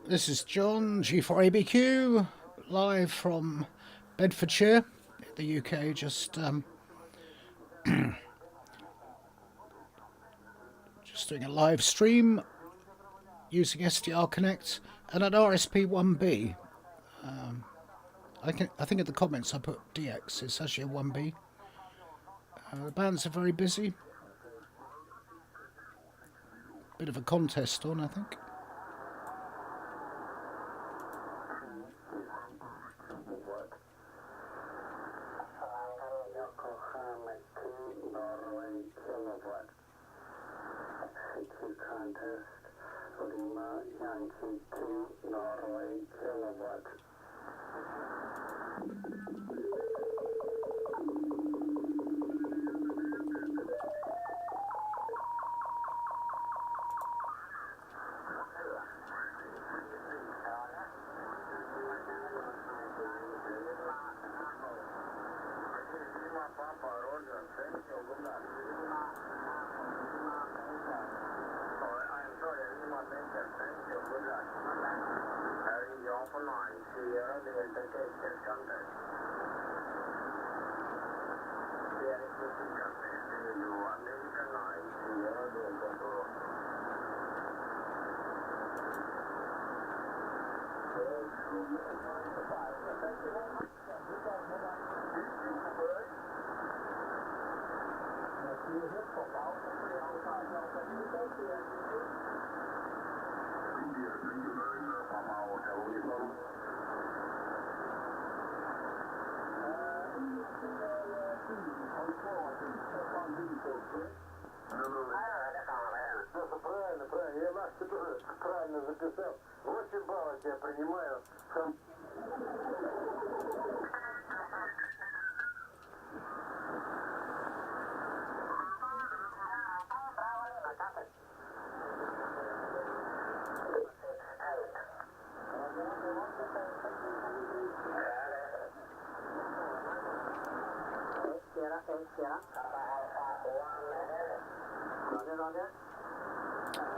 This is John, G4ABQ, live from Bedfordshire, the UK, just doing a live stream using SDRconnect and an RSP1B. I think in the comments I put DX, it's actually a 1B. The bands are very busy. Bit of a contest on, I think.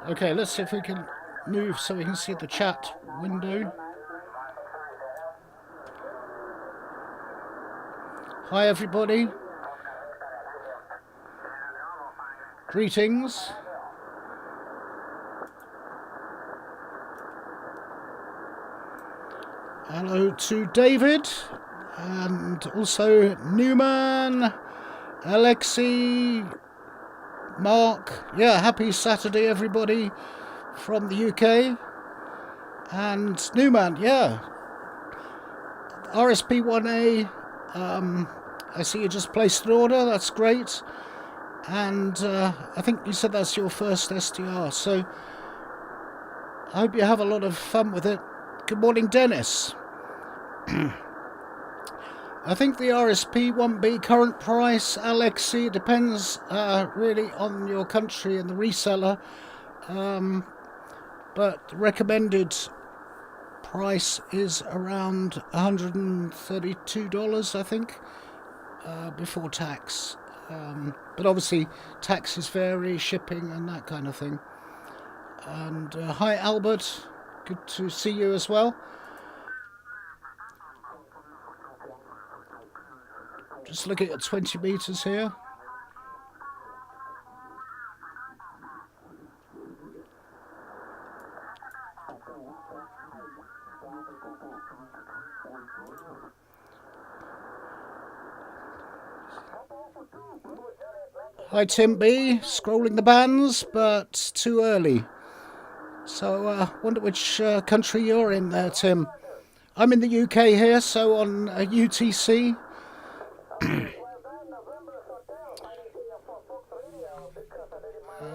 Okay, let's see if we can move so we can see the chat window. Hi everybody. Greetings. Hello to David and also Newman, Alexei, Mark. Yeah, happy Saturday everybody from the UK. And Newman, yeah. RSP1A, I see you just placed an order, that's great. And I think you said that's your first SDR, so I hope you have a lot of fun with it. Good morning, Dennis. I think the RSP1B current price, Alexei, depends really on your country and the reseller, but the recommended price is around $132, I think, before tax. But obviously taxes vary, shipping and that kind of thing. And hi Albert, good to see you as well. Just looking at 20 meters here. Hi Tim B, scrolling the bands, but too early. So wonder which country you're in there, Tim. I'm in the UK here, so on UTC.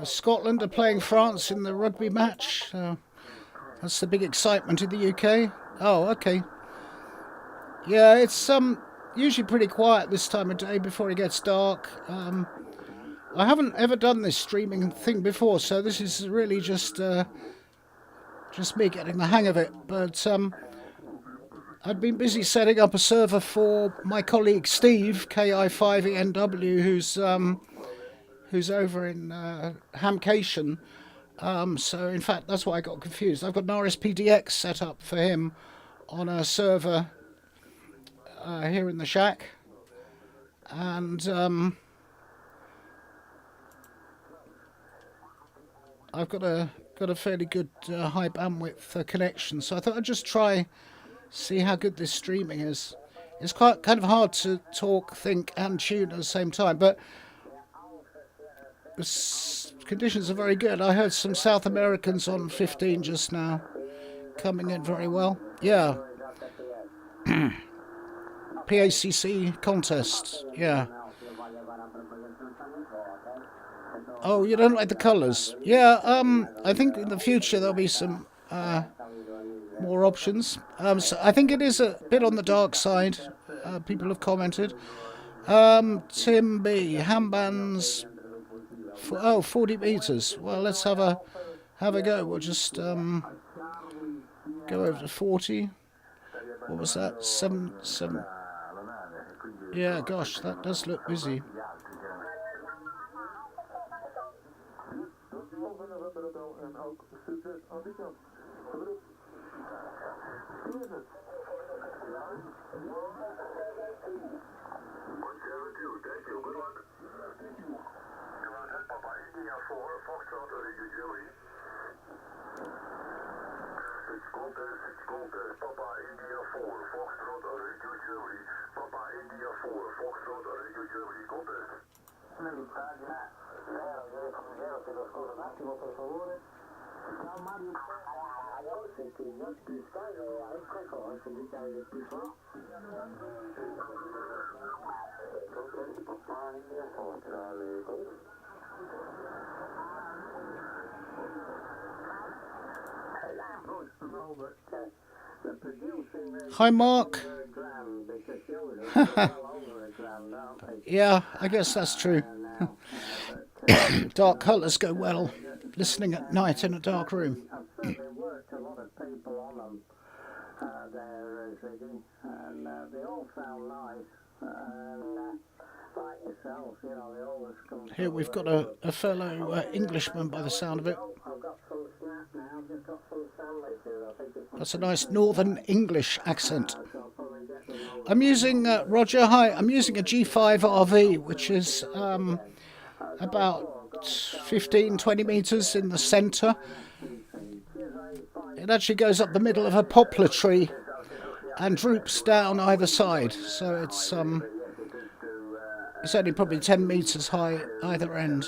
Scotland are playing France in the rugby match. That's the big excitement in the UK. Oh, okay. Yeah, it's usually pretty quiet this time of day before it gets dark. I haven't ever done this streaming thing before, so this is really just me getting the hang of it. But I've been busy setting up a server for my colleague Steve, KI5ENW, who's over in Hamcation, So in fact, that's why I got confused. I've got an RSPDX set up for him on a server here in the shack, and I've got a fairly good high bandwidth connection. So I thought I'd just try see how good this streaming is. It's quite kind of hard to talk, think, and tune at the same time, but the conditions are very good. I heard some South Americans on 15 just now, coming in very well. Yeah. PACC contest. Yeah. Oh, you don't like the colours? Yeah. I think in the future there'll be some more options. So I think it is a bit on the dark side. People have commented. Tim B. Handbands. 40 meters. Well, let's have a go. We'll just go over to 40. What was that? 7. Yeah, gosh, that does look busy. Hi, Mark. Yeah, I guess that's true. Dark colours go well listening at night in a dark room. They worked a lot of people on them there, and they all sound nice. Like yourself, you know, they always come. Here we've got a fellow Englishman by the sound of it. I've got some snap now. I've just got some sandwiches. That's a nice Northern English accent. I'm using Roger. Hi, I'm using a G5 RV, which is about 15-20 meters in the centre. It actually goes up the middle of a poplar tree and droops down either side, so it's only probably 10 meters high either end.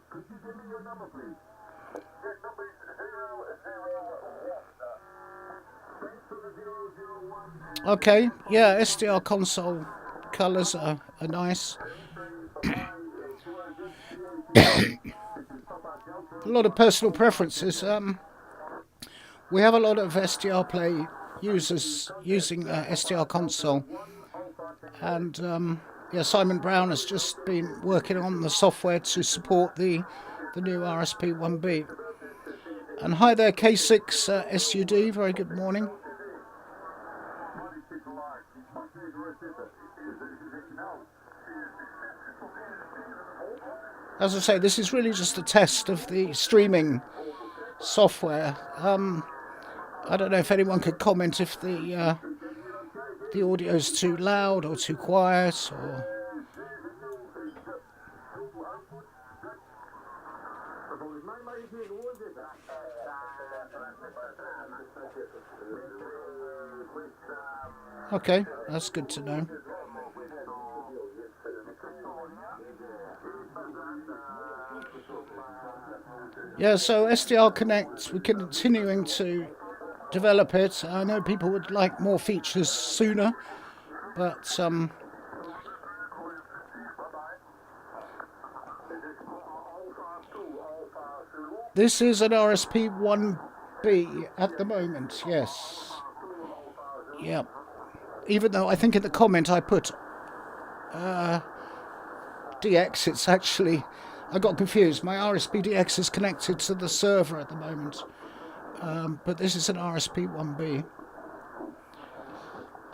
Could you give me your number, please? Okay, yeah, SDR console colours are nice. A lot of personal preferences. We have a lot of SDRplay users using SDR console, and yeah, Simon Brown has just been working on the software to support the new RSP1B. And hi there, K6 SUD, very good morning. As I say, this is really just a test of the streaming software. I don't know if anyone could comment if the audio is too loud or too quiet, or... Okay, that's good to know. Yeah, so SDRconnect, we're continuing to develop it. I know people would like more features sooner, but this is an RSP1B at the moment, yes. Yeah. Even though I think in the comment I put DX, it's actually I got confused. My RSPDX is connected to the server at the moment, but this is an RSP1B.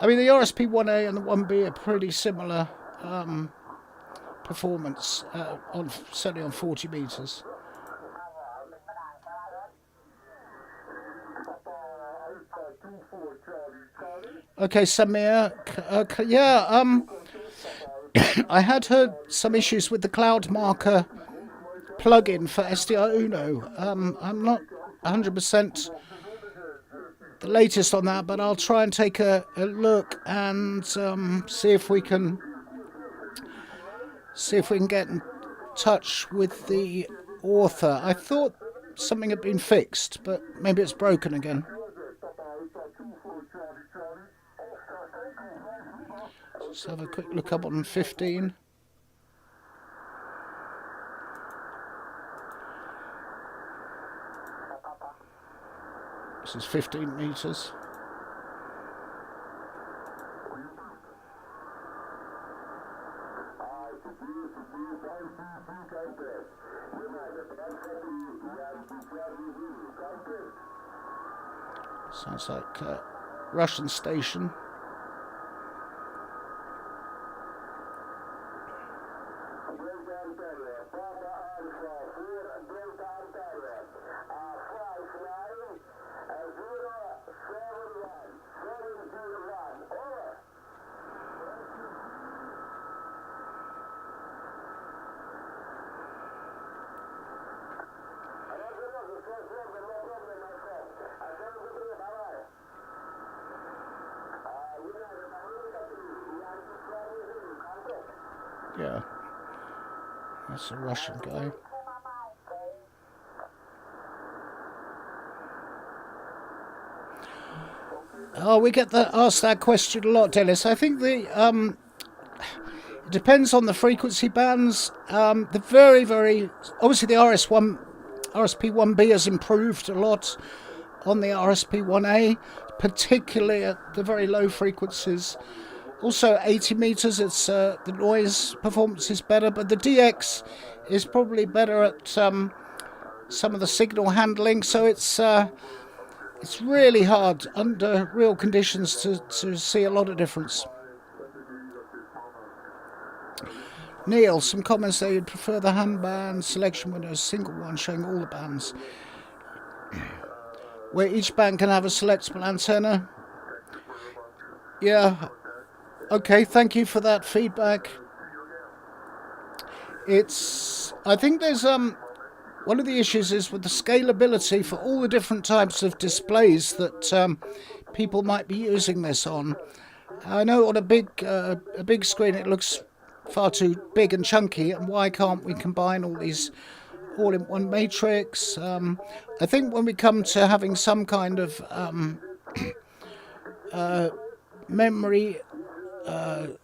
I mean, the RSP1A and the 1B are pretty similar performance, certainly on 40 meters. Okay, Samir. Yeah, I had heard some issues with the cloud marker plugin for SDR Uno. I'm not 100% the latest on that, but I'll try and take a look and see if we can get in touch with the author. I thought something had been fixed, but maybe it's broken again. Let's have a quick look up on 15. This is 15 meters. Sounds like a Russian station. Yeah, that's a Russian guy. Oh, we get asked that question a lot, Dennis. I think it depends on the frequency bands. The very obviously the RSP1B has improved a lot on the RSP1A, particularly at the very low frequencies. Also, 80 meters, it's the noise performance is better, but the DX is probably better at some of the signal handling. So it's really hard under real conditions to see a lot of difference. Neil, some comments there. You'd prefer the handband selection window, single one showing all the bands, where each band can have a selectable antenna. Yeah. Okay, thank you for that feedback. I think there's one of the issues is with the scalability for all the different types of displays that people might be using this on. I know on a big screen it looks far too big and chunky, and why can't we combine all these all in one matrix? I think when we come to having some kind of memory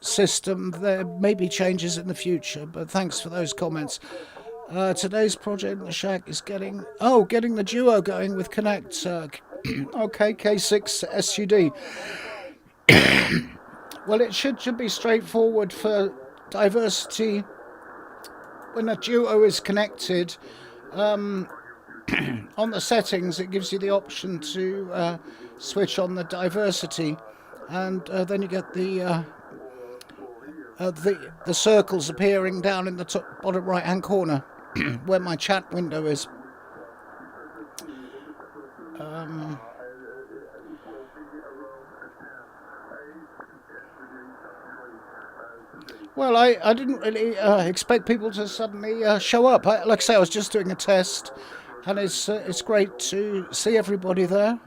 system, there may be changes in the future, but thanks for those comments. Today's project in the shack is getting the duo going with Connect. Okay, K6 SUD. Well, it should be straightforward for diversity. When a duo is connected, on the settings it gives you the option to switch on the diversity, and then you get the circles appearing down in the top bottom right hand corner where my chat window is. Well, I didn't really expect people to suddenly show up. Like I say, I was just doing a test, and it's great to see everybody there.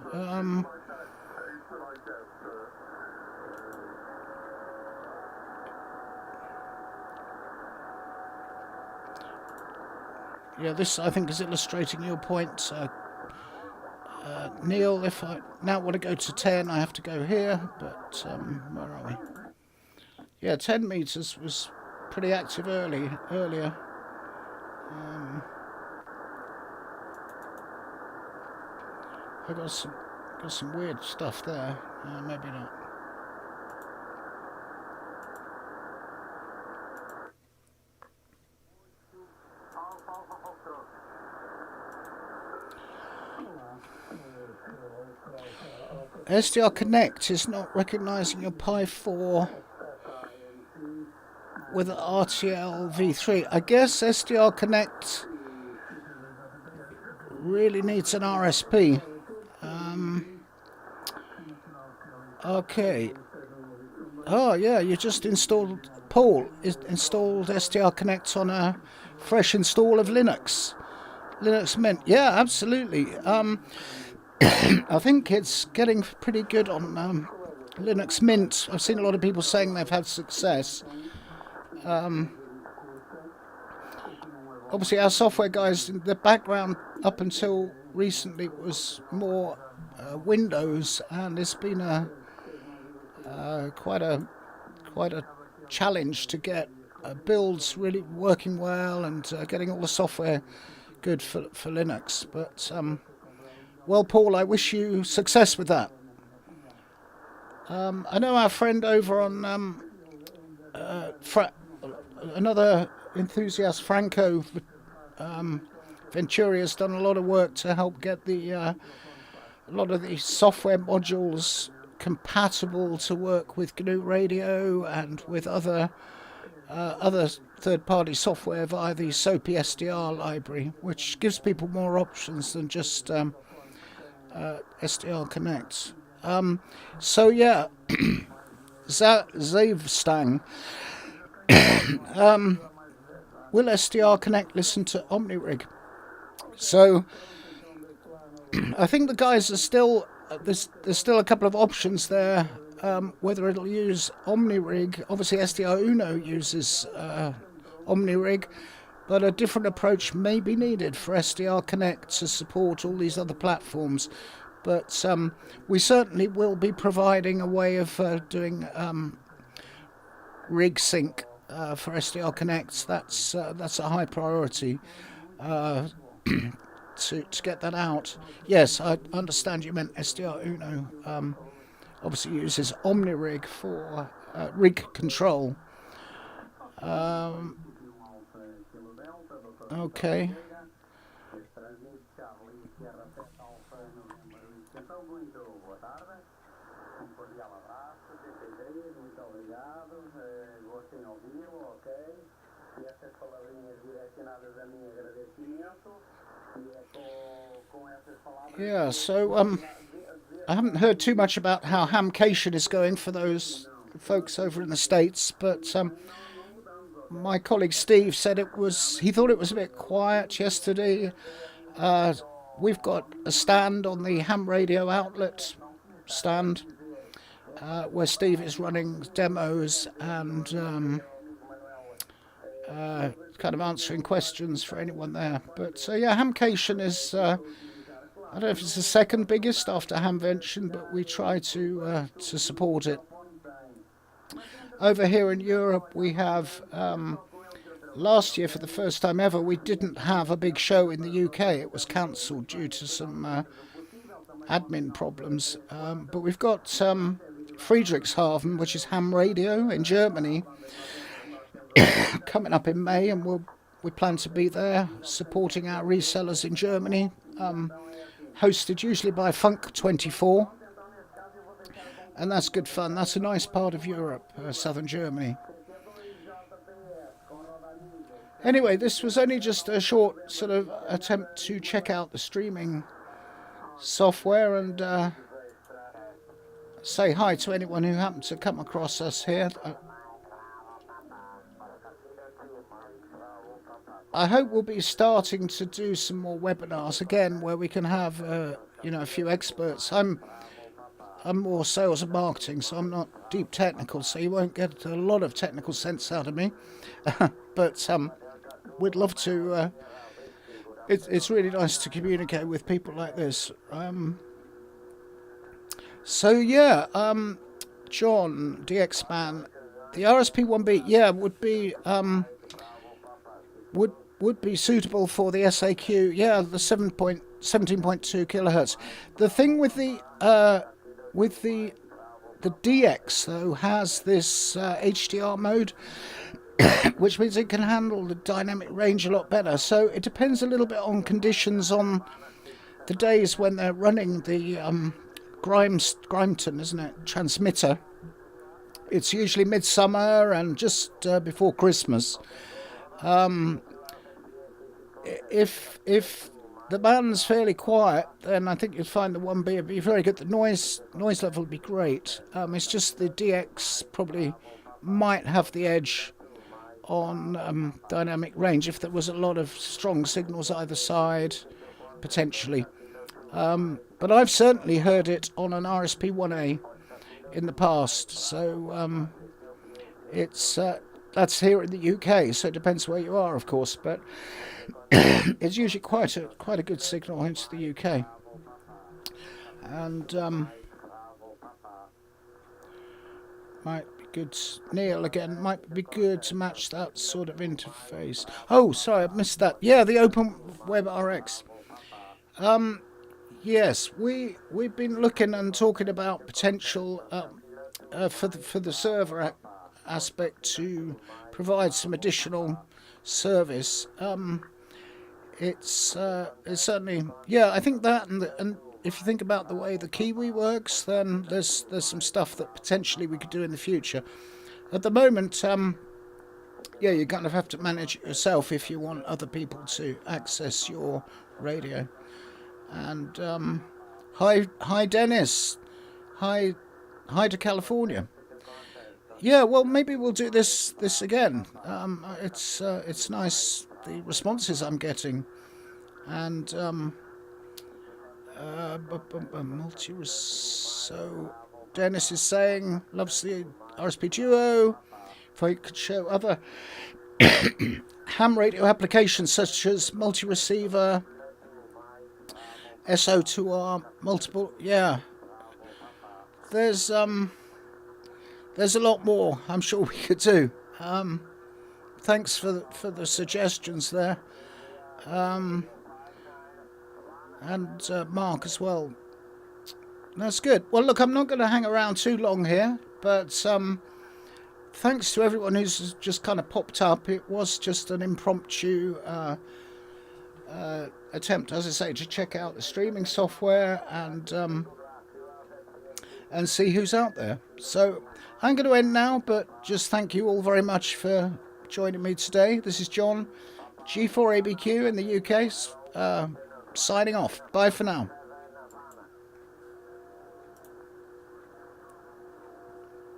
Yeah, this I think is illustrating your point, Neil. If I now want to go to 10, I have to go here, but where are we? Yeah, 10 meters was pretty active earlier. I got some weird stuff there. Maybe not. SDRconnect is not recognising your Pi 4 with an RTL v3. I guess SDRconnect really needs an RSP. Okay. Oh yeah, you just installed, Paul installed SDRconnect on a fresh install of Linux Mint. Yeah, absolutely. I think it's getting pretty good on Linux Mint. I've seen a lot of people saying they've had success. Obviously our software guys in the background up until recently was more Windows, and it's been quite a challenge to get builds really working well and getting all the software good for Linux. But well, Paul, I wish you success with that. I know our friend over on another enthusiast, Franco Venturi, has done a lot of work to help get a lot of the software modules compatible to work with GNU Radio and with other third-party software via the SOAPy SDR library, which gives people more options than just SDRconnect. So yeah, Zavstang. Will SDRconnect listen to OmniRig? So I think the guys are still there's still a couple of options there. Whether it'll use OmniRig, obviously SDR Uno uses OmniRig, but a different approach may be needed for SDRconnect to support all these other platforms. But we certainly will be providing a way of doing rig sync for SDRconnect. That's a high priority to get that out. Yes, I understand you meant SDR Uno. Obviously uses OmniRig for rig control. Okay. Yeah, so I haven't heard too much about how Hamcation is going for those folks over in the States, but my colleague Steve said he thought it was a bit quiet yesterday. We've got a stand on the ham radio outlet stand where Steve is running demos and kind of answering questions for anyone there. But yeah, Hamcation is, I don't know if it's the second biggest after Hamvention, but we try to support it. Over here in Europe, we have, last year for the first time ever, we didn't have a big show in the UK. It was cancelled due to some admin problems. But we've got Friedrichshafen, which is ham radio in Germany, coming up in May, and we plan to be there supporting our resellers in Germany, hosted usually by Funk24, and that's good fun. That's a nice part of Europe, southern Germany. Anyway, this was only just a short sort of attempt to check out the streaming software and say hi to anyone who happened to come across us here. I hope we'll be starting to do some more webinars again where we can have a few experts. I'm more sales and marketing, so I'm not deep technical, so you won't get a lot of technical sense out of me. But we'd love to. It's really nice to communicate with people like this. So yeah, John DXman, the RSP1B, yeah, would be would be suitable for the SAQ. Yeah, the 17.2 kilohertz. The thing with the DX though has this HDR mode, which means it can handle the dynamic range a lot better. So it depends a little bit on conditions on the days when they're running the Grimeton, isn't it? Transmitter. It's usually midsummer and just before Christmas. If the band's fairly quiet, then I think you'd find the 1B would be very good. The noise level would be great. It's just the DX probably might have the edge on dynamic range if there was a lot of strong signals either side, potentially. But I've certainly heard it on an RSP1A in the past, so it's that's here in the UK, so it depends where you are, of course, but it's usually quite a good signal into the UK. And might be good. Neil again, might be good to match that sort of interface. Oh, sorry, I missed that. Yeah, the Open Web RX. Yes, we've been looking and talking about potential for the server aspect to provide some additional service. It's certainly, yeah, I think that, and if you think about the way the Kiwi works, then there's some stuff that potentially we could do in the future. At the moment, yeah, you kind of have to manage it yourself if you want other people to access your radio. And hi Dennis, hi to California. Yeah, well, maybe we'll do this again. It's nice, the responses I'm getting, and so Dennis is saying loves the RSP Duo. If I could show other ham radio applications such as multi-receiver, SO2R, multiple, yeah. There's a lot more I'm sure we could do. Thanks for the suggestions there, and Mark as well. That's good. Well, look, I'm not going to hang around too long here, but thanks to everyone who's just kind of popped up. It was just an impromptu attempt, as I say, to check out the streaming software and see who's out there. So I'm going to end now, but just thank you all very much for joining me today. This is John, G4ABQ in the UK, signing off. Bye for now.